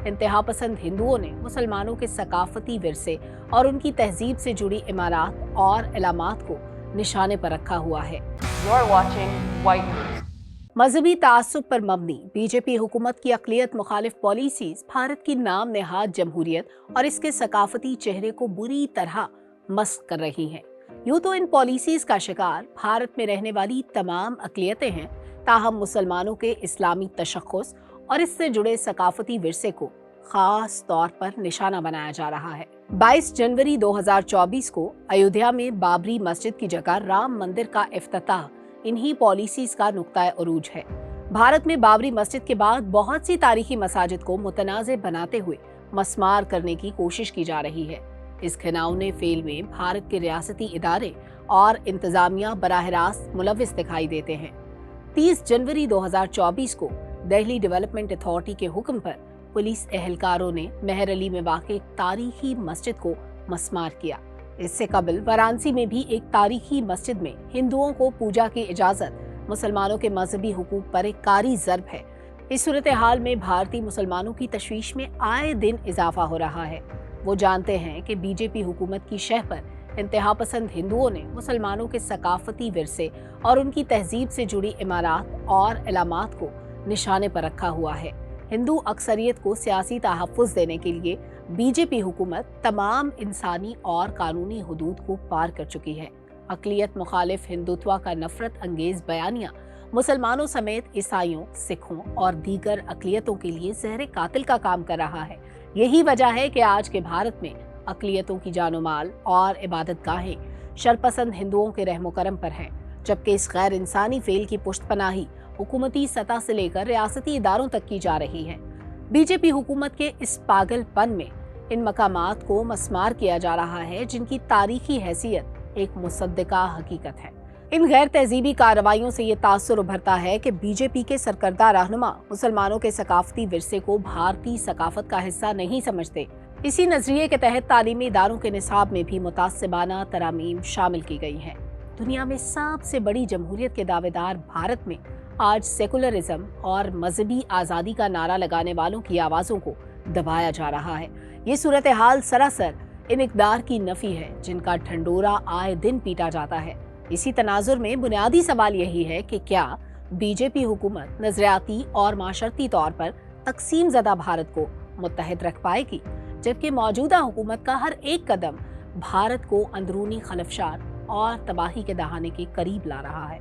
इंतहा पसंद हिंदुओं ने मुसलमानों के सकाफती विरसे और उनकी तहजीब से जुड़ी इमारत और इलामात को निशाने पर रखा हुआ है। You're watching White News. मजहबी तासुब पर मबनी बीजेपी हुकूमत की अक़लियत मुखालिफ पॉलिसीज भारत की नाम नेहाद जमहूरियत और इसके सकाफती चेहरे को बुरी तरह मस्क कर रही हैं। यूं तो इन पॉलिसीज का शिकार भारत में रहने वाली तमाम अक़लियतें हैं, ताहम मुसलमानों के इस्लामी तशख़्ख़ुस और इससे जुड़े सकाफती विरसे को खास तौर पर निशाना बनाया जा रहा है। 22 जनवरी 2024 को अयोध्या में बाबरी मस्जिद की जगह राम मंदिर का इफ्तिताह इन्हीं पॉलिसीज का नुक्ता उरूज है। भारत में बाबरी मस्जिद के बाद बहुत सी तारीखी मसाजिद को मुतनाज़े बनाते हुए मस्मार करने की कोशिश की जा रही है। इस घिनौने फेल में भारत के रियासती इदारे और इंतजामिया बराह रास्त मुलव्विस दिखाई देते हैं। 30 जनवरी 2024 को दिल्ली डेवलपमेंट अथॉरिटी के हुक्म पर पुलिस एहलकारों ने मेहर अली में वाक़ई तारीखी मस्जिद को मस्मार किया। इससे कबल वाराणसी में भी एक तारीखी मस्जिद में हिंदुओं को पूजा की इजाजत मुसलमानों के मजहबी हुकूक पर एक कारी ज़र्ब है। इस सूरत हाल में भारतीय मुसलमानों की तशवीश में आए दिन इजाफा हो रहा है। वो जानते हैं कि बीजेपी हुकूमत की शह पर इंतहा पसंद हिंदुओं ने मुसलमानों के सकाफती विरसे और उनकी तहजीब से जुड़ी इमारत और इलामात को निशाने पर रखा हुआ है। हिंदू अक्सरियत को सियासी तहफ़्फ़ुज़ देने के लिए बीजेपी हुकूमत तमाम इंसानी और कानूनी हुदूद को पार कर चुकी है। अक़लियत मुखालिफ हिंदुत्व का नफरत अंगेज बयानिया मुसलमानों समेत ईसाइयों, सिखों और दीगर अक़लियतों के लिए ज़हर कातिल का काम कर रहा है। यही वजह है कि आज के भारत में अक़लियतों की जानो माल और इबादत गाहें शरपसंद हिंदुओं के रहमो करम पर हैं, जबकि इस गैर इंसानी फेल की पुष्टपनाही हुकूमती सतह से लेकर रियासती इदारों तक की जा रही है। बीजेपी हुकूमत के इस पागलपन में इन मकामात को मस्मार किया जा रहा है जिनकी तारीखी हैसियत एक मुसद्दिका हकीकत है। इन गैर तहजीबी कार्रवाइयों से ये तासुर उभरता है कि बीजेपी के सरकर्दा रहनुमा मुसलमानों के सकाफती विरसे को भारतीय सकाफत का हिस्सा नहीं समझते। इसी नजरिए के तहत तालीमी इदारों के निसाब में भी मुतासिबाना तरामीम शामिल की गई हैं। दुनिया में सबसे बड़ी जमहूरियत के दावेदार भारत में आज सेकुलरिज्म और मजहबी आज़ादी का नारा लगाने वालों की आवाज़ों को दबाया जा रहा है। ये सूरत हाल सरासर इन इक़दार की नफ़ी है जिनका ढंडोरा आए दिन पीटा जाता है। इसी तनाजुर में बुनियादी सवाल यही है कि क्या बीजेपी हुकूमत नज़रियाती और माशरती तौर पर तकसीम ज़दा भारत को मुत्तहिद रख पाएगी, जबकि मौजूदा हुकूमत का हर एक कदम भारत को अंदरूनी खलफशार और तबाही के दहाने के करीब ला रहा है।